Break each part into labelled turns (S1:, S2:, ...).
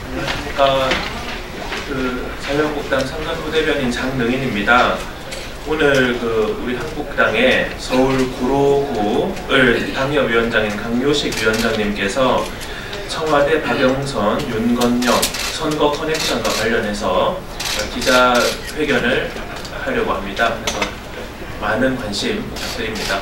S1: 안녕하십니까. 자유한국당 상근부대변인 장능인입니다. 오늘 우리 한국당의 서울 9호구를 당협위원장인 강요식 위원장님께서 청와대 박영선, 윤건영 선거 커넥션과 관련해서 기자회견을 하려고 합니다. 그래서 많은 관심 부탁드립니다.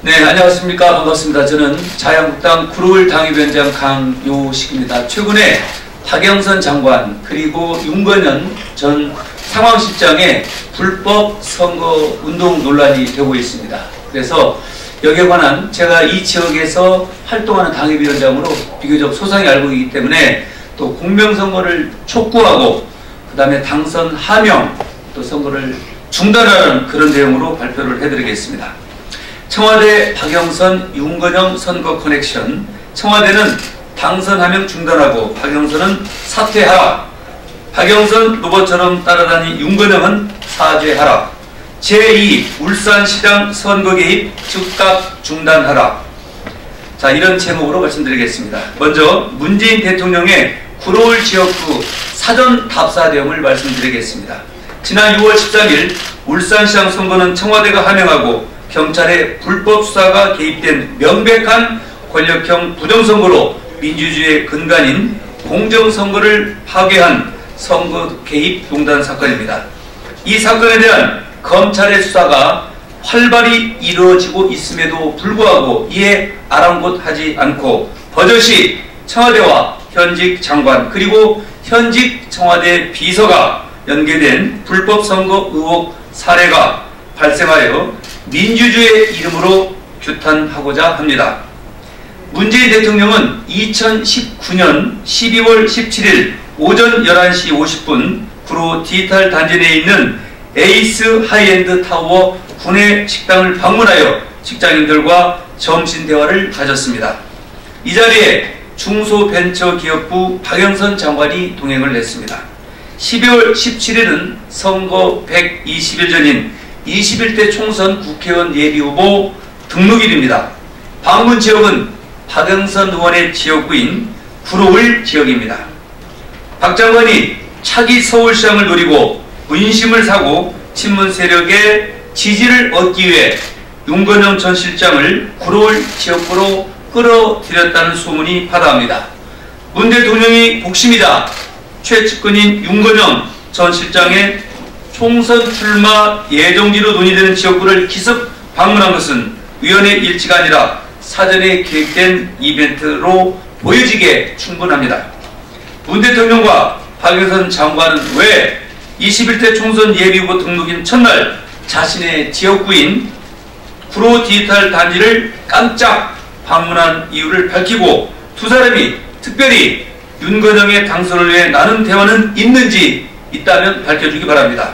S2: 네, 안녕하십니까. 반갑습니다. 저는 자유한국당 9월 당협위원장 강요식입니다. 최근에 박영선 장관 그리고 윤건현 전 상황실장의 불법 선거 운동 논란이 되고 있습니다. 그래서 여기에 관한 제가 이 지역에서 활동하는 당협위원장으로 비교적 소상히 알고 있기 때문에 또 공명선거를 촉구하고 그 다음에 당선 하명 또 선거를 중단하는 그런 내용으로 발표를 해드리겠습니다. 청와대 박영선, 윤건영 선거 커넥션. 청와대는 당선 하명 중단하고 박영선은 사퇴하라. 박영선 로봇처럼 따라다니 윤건영은 사죄하라. 제2 울산시장 선거 개입 즉각 중단하라. 자, 이런 제목으로 말씀드리겠습니다. 먼저 문재인 대통령의 구로울 지역구 사전 답사 내용을 말씀드리겠습니다. 지난 6월 13일 울산시장 선거는 청와대가 하명하고 경찰의 불법 수사가 개입된 명백한 권력형 부정선거로 민주주의의 근간인 공정선거를 파괴한 선거 개입 농단 사건입니다. 이 사건에 대한 검찰의 수사가 활발히 이루어지고 있음에도 불구하고 이에 아랑곳하지 않고 버젓이 청와대와 현직 장관 그리고 현직 청와대 비서가 연계된 불법 선거 의혹 사례가 발생하여 민주주의의 이름으로 규탄하고자 합니다. 문재인 대통령은 2019년 12월 17일 오전 11시 50분 구로 디지털 단지 내에 있는 에이스 하이엔드 타워 구내 식당을 방문하여 직장인들과 점심 대화를 가졌습니다. 이 자리에 중소벤처기업부 박영선 장관이 동행을 했습니다. 12월 17일은 선거 120일 전인 21대 총선 국회의원 예비후보 등록일입니다. 방문 지역은 박영선 의원의 지역구인 구로울 지역입니다. 박 장관이 차기 서울시장을 노리고 문심을 사고 친문 세력의 지지를 얻기 위해 윤건영 전 실장을 구로울 지역구로 끌어들였다는 소문이 파다합니다. 문 대통령이 복심이자 최측근인 윤건영 전 실장의 총선 출마 예정지로 논의되는 지역구를 기습 방문한 것은 위원회 일치가 아니라 사전에 계획된 이벤트로 보여지게 충분합니다. 문 대통령과 박영선 장관은 왜 21대 총선 예비후보 등록인 첫날 자신의 지역구인 구로 디지털 단지를 깜짝 방문한 이유를 밝히고 두 사람이 특별히 윤건영의 당선을 위해 나눈 대화는 있는지 있다면 밝혀주기 바랍니다.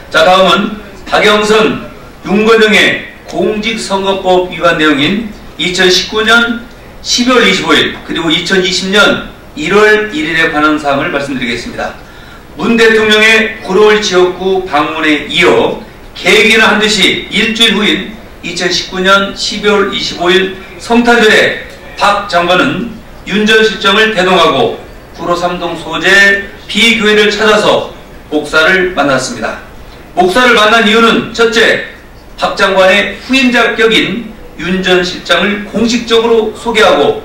S2: 자, 다음은 박영선, 윤건영의 공직선거법 위반 내용인 2019년 12월 25일 그리고 2020년 1월 1일에 관한 사항을 말씀드리겠습니다. 문 대통령의 구로울 지역구 방문에 이어 계획이나 한 듯이 일주일 후인 2019년 12월 25일 성탄절에 박 장관은 윤 전 실장을 대동하고 구로 3동 소재 B교회를 찾아서 목사를 만났습니다. 목사를 만난 이유는 첫째, 박 장관의 후임자격인 윤 전 실장을 공식적으로 소개하고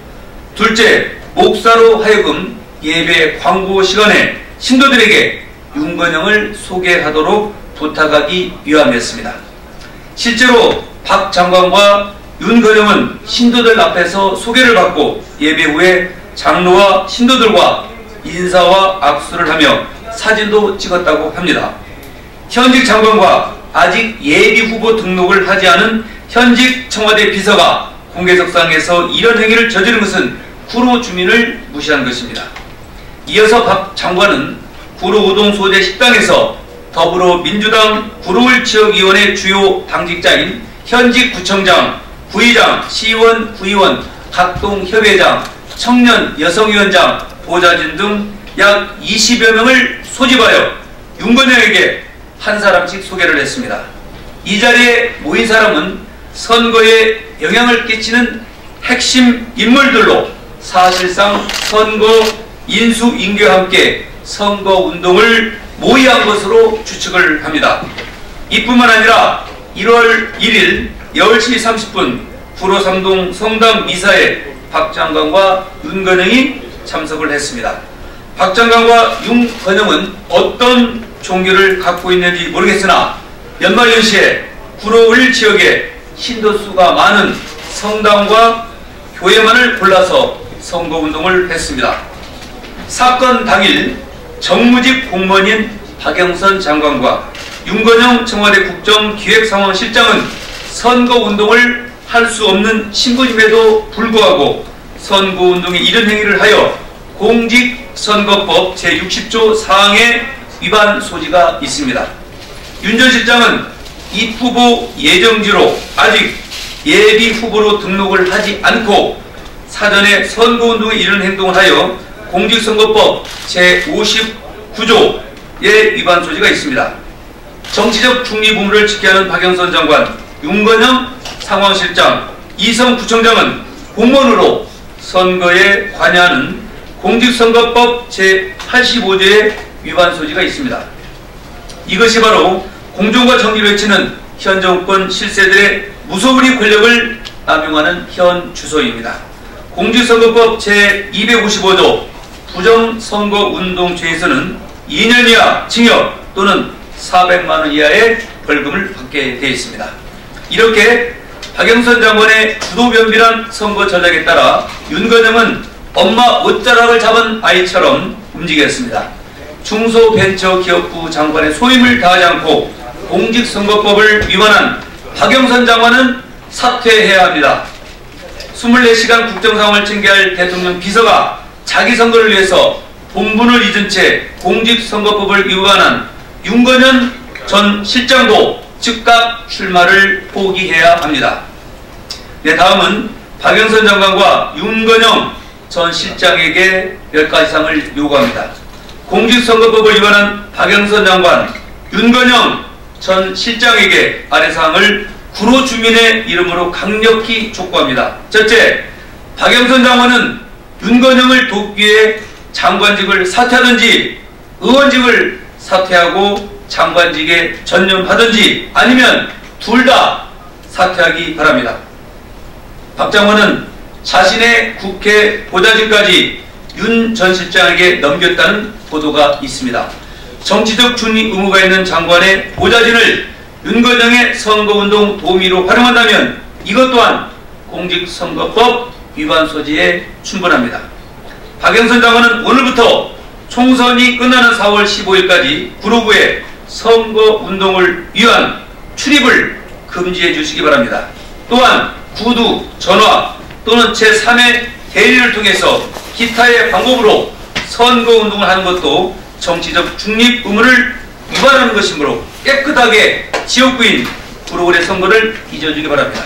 S2: 둘째, 목사로 하여금 예배 광고 시간에 신도들에게 윤건영을 소개하도록 부탁하기 위함이었습니다. 실제로 박 장관과 윤건영은 신도들 앞에서 소개를 받고 예배 후에 장로와 신도들과 인사와 악수를 하며 사진도 찍었다고 합니다. 현직 장관과 아직 예비 후보 등록을 하지 않은 현직 청와대 비서가 공개석상에서 이런 행위를 저지른 것은 구로 주민을 무시한 것입니다. 이어서 박 장관은 구로 우동 소재 식당에서 더불어민주당 구로울 지역위원회 주요 당직자인 현직 구청장, 구의장, 시의원, 구의원, 각동협의회장, 청년 여성위원장, 보좌진 등 약 20여 명을 소집하여 윤건영에게 한 사람씩 소개를 했습니다. 이 자리에 모인 사람은 선거에 영향을 끼치는 핵심 인물들로 사실상 선거 인수인계와 함께 선거운동을 모의한 것으로 추측을 합니다. 이뿐만 아니라 1월 1일 10시 30분 구로 3동 성당 미사에 박 장관과 윤건영이 참석을 했습니다. 박 장관과 윤건영은 어떤 종교를 갖고 있는지 모르겠으나 연말연시에 구로을 지역에 신도수가 많은 성당과 교회만을 골라서 선거운동을 했습니다. 사건 당일 정무직 공무원인 박영선 장관과 윤건영 청와대 국정기획상황실장은 선거운동을 할 수 없는 신분임에도 불구하고 선거운동에 이른 행위를 하여 공직선거법 제60조 사항의 위반 소지가 있습니다. 윤 전 실장은 이 후보 예정지로 아직 예비 후보로 등록을 하지 않고 사전에 선거운동에 이른 행동을 하여 공직선거법 제59조의 위반 소지가 있습니다. 정치적 중립 의무를 지켜야 하는 박영선 장관, 윤건영 상황실장, 이성 구청장은 공무원으로 선거에 관여하는 공직선거법 제85조의 위반 소지가 있습니다. 이것이 바로 공정과 정의를 외치는 현 정권 실세들의 무소불위 권력을 남용하는 현 주소입니다. 공직선거법 제255조 부정선거운동죄에서는 2년 이하 징역 또는 400만 원 이하의 벌금을 받게 되어 있습니다. 이렇게 박영선 장관의 주도변비란 선거 전략에 따라 윤건영은 엄마 옷자락을 잡은 아이처럼 움직였습니다. 중소벤처기업부 장관의 소임을 다하지 않고 공직선거법을 위반한 박영선 장관은 사퇴해야 합니다. 24시간 국정상황을 챙겨야 할 대통령 비서가 자기 선거를 위해서 본분을 잊은 채 공직선거법을 위반한 윤건영 전 실장도 즉각 출마를 포기해야 합니다. 네, 다음은 박영선 장관과 윤건영 전 실장에게 몇 가지 사항을 요구합니다. 공직선거법을 위반한 박영선 장관, 윤건영 전 실장에게 아래 사항을 구로 주민의 이름으로 강력히 촉구합니다. 첫째, 박영선 장관은 윤건영을 돕기 위해 장관직을 사퇴하든지 의원직을 사퇴하고 장관직에 전념하든지 아니면 둘 다 사퇴하기 바랍니다. 박 장관은 자신의 국회 보좌진까지 윤 전 실장에게 넘겼다는 보도가 있습니다. 정치적 중립 의무가 있는 장관의 보좌진을 윤건영의 선거운동 도우미로 활용한다면 이것 또한 공직선거법 위반 소지에 충분합니다. 박영선 장관은 오늘부터 총선이 끝나는 4월 15일까지 구로구에 선거운동을 위한 출입을 금지해 주시기 바랍니다. 또한 구두, 전화 또는 제3의 대리를 통해서 기타의 방법으로 선거운동을 하는 것도 정치적 중립 의무를 위반하는 것이므로 깨끗하게 지역구인 구로구의 선거를 잊어주기 바랍니다.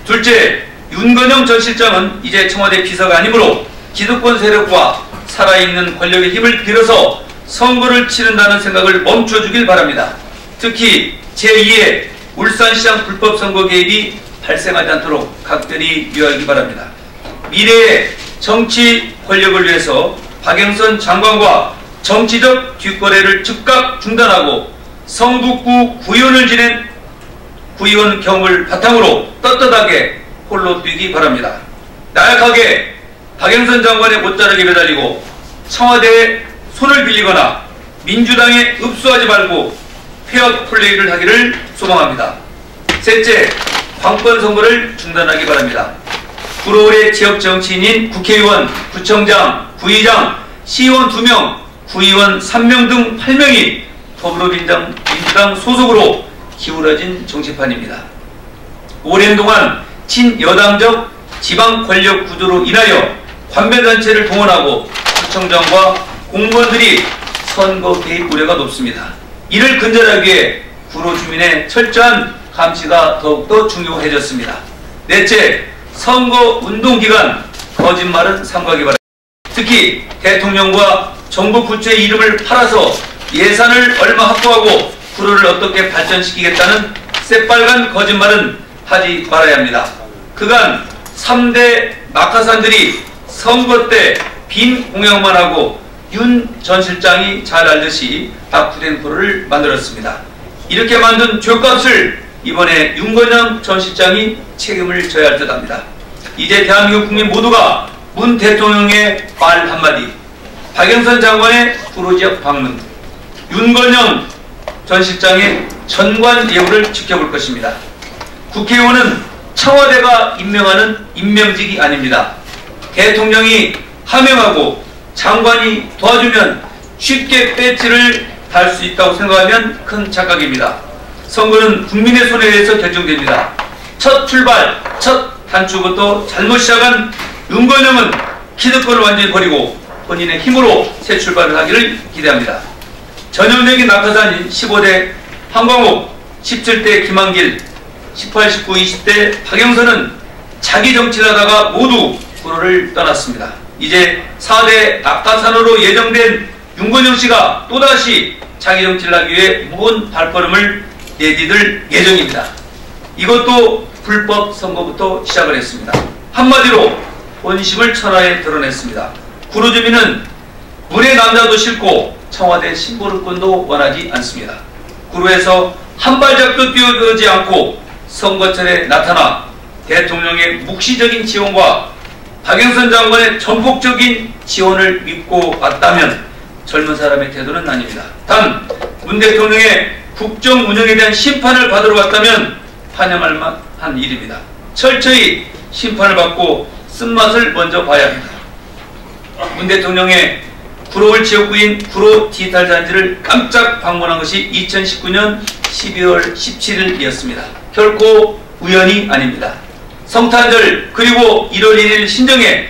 S2: 둘째, 윤건영 전 실장은 이제 청와대 비서가 아니므로 기득권 세력과 살아있는 권력의 힘을 빌어서 선거를 치른다는 생각을 멈춰주길 바랍니다. 특히 제2의 울산시장 불법 선거 개입이 발생하지 않도록 각별히 유의하기 바랍니다. 미래의 정치 권력을 위해서 박영선 장관과 정치적 뒷거래를 즉각 중단하고 성북구 구의원을 지낸 구의원 경험을 바탕으로 떳떳하게 홀로 뛰기 바랍니다. 나약하게 박영선 장관의 옷자락에 매달리고 청와대에 손을 빌리거나 민주당에 읍수하지 말고 페어 플레이를 하기를 소망합니다. 셋째, 관권 선거를 중단하기 바랍니다. 구로울의 지역 정치인인 국회의원, 구청장, 구의장, 시의원 2명, 구의원 3명 등 8명이 더불어민주당 소속으로 기울어진 정치판입니다. 오랜 동안 친여당적 지방 권력 구조로 인하여 관배단체를 동원하고 구청장과 공무원들이 선거 개입 우려가 높습니다. 이를 근절하기 위해 구로 주민의 철저한 감시가 더욱더 중요해졌습니다. 넷째, 선거 운동 기간 거짓말은 삼가기 바랍니다. 특히 대통령과 정부 부처의 이름을 팔아서 예산을 얼마 확보하고 구로를 어떻게 발전시키겠다는 새빨간 거짓말은 하지 말아야 합니다. 그간 3대 낙하산들이 선거 때 빈 공약만 하고 윤 전 실장이 잘 알듯이 악후된 구로를 만들었습니다. 이렇게 만든 죗값을 이번에 윤건영 전 실장이 책임을 져야 할 듯합니다. 이제 대한민국 국민 모두가 문 대통령의 말 한마디, 박영선 장관의 구로 지역 방문, 윤건영 전 실장의 전관 예우를 지켜볼 것입니다. 국회의원은 청와대가 임명하는 임명직이 아닙니다. 대통령이 하명하고 장관이 도와주면 쉽게 배지를 달 수 있다고 생각하면 큰 착각입니다. 선거는 국민의 손에 의해서 결정됩니다. 첫 출발, 첫 단추부터 잘못 시작한 윤건영은 기득권을 완전히 버리고 본인의 힘으로 새 출발을 하기를 기대합니다. 전형적인 낙하산인 15대 한광옥, 17대 김한길, 18, 19, 20대 박영선은 자기 정치를 하다가 모두 구로를 떠났습니다. 이제 4대 낙하산으로 예정된 윤건영 씨가 또다시 자기 정치를 하기 위해 무거운 발걸음을 내디딜 예정입니다. 이것도 불법 선거부터 시작을 했습니다. 한마디로 본심을 천하에 드러냈습니다. 구로 주민은 문의 남자도 싫고 청와대 심부름꾼도 원하지 않습니다. 구로에서 한 발짝도 뛰어들지 않고 선거철에 나타나 대통령의 묵시적인 지원과 박영선 장관의 전폭적인 지원을 믿고 왔다면 젊은 사람의 태도는 아닙니다. 단 문 대통령의 국정 운영에 대한 심판을 받으러 갔다면 환영할 만한 일입니다. 철저히 심판을 받고 쓴맛을 먼저 봐야 합니다. 문 대통령의 구로울 지역구인 구로 디지털 단지를 깜짝 방문한 것이 2019년 12월 17일이었습니다. 결코 우연이 아닙니다. 성탄절 그리고 1월 1일 신정에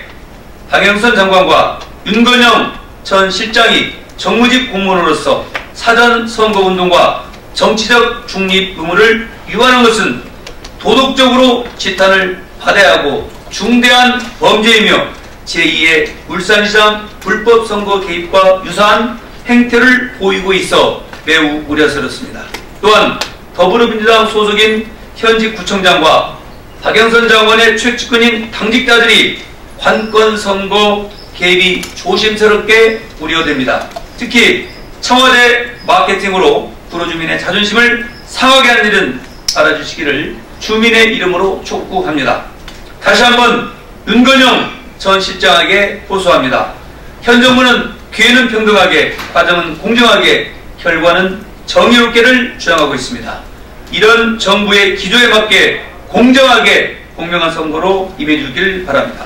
S2: 박영선 장관과 윤건영 전 실장이 정무직 공무원으로서 사전 선거운동과 정치적 중립 의무를 위반한 것은 도덕적으로 지탄을 받아야 하고 중대한 범죄이며 제2의 울산시장 불법 선거 개입과 유사한 행태를 보이고 있어 매우 우려스럽습니다. 또한 더불어민주당 소속인 현직 구청장과 박영선 장관의 최측근인 당직자들이 관건 선거 개입이 조심스럽게 우려됩니다. 특히 청와대 마케팅으로 구로 주민의 자존심을 상하게 하는 일은 알아주시기를 주민의 이름으로 촉구합니다. 다시 한번 윤건영 전 실장에게 호소합니다. 현 정부는 기회는 평등하게, 과정은 공정하게, 결과는 정의롭게를 주장하고 있습니다. 이런 정부의 기조에 맞게 공정하게 공명한 선거로 임해주길 바랍니다.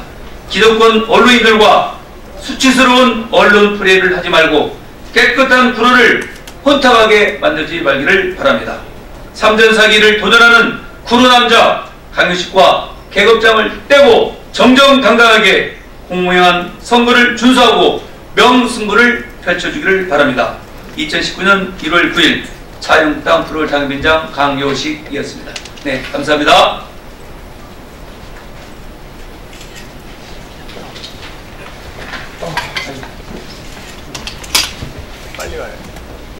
S2: 기득권 언론인들과 수치스러운 언론 플레이를 하지 말고 깨끗한 구로를 혼탁하게 만들지 말기를 바랍니다. 3전 사기를 도전하는 구로 남자 강효식과 계급장을 떼고 정정당당하게 공명한 선거를 준수하고 명승부를 펼쳐주기를 바랍니다. 2019년 1월 9일 자유한국당 구로울 당협위원장 강효식이었습니다. 네, 감사합니다.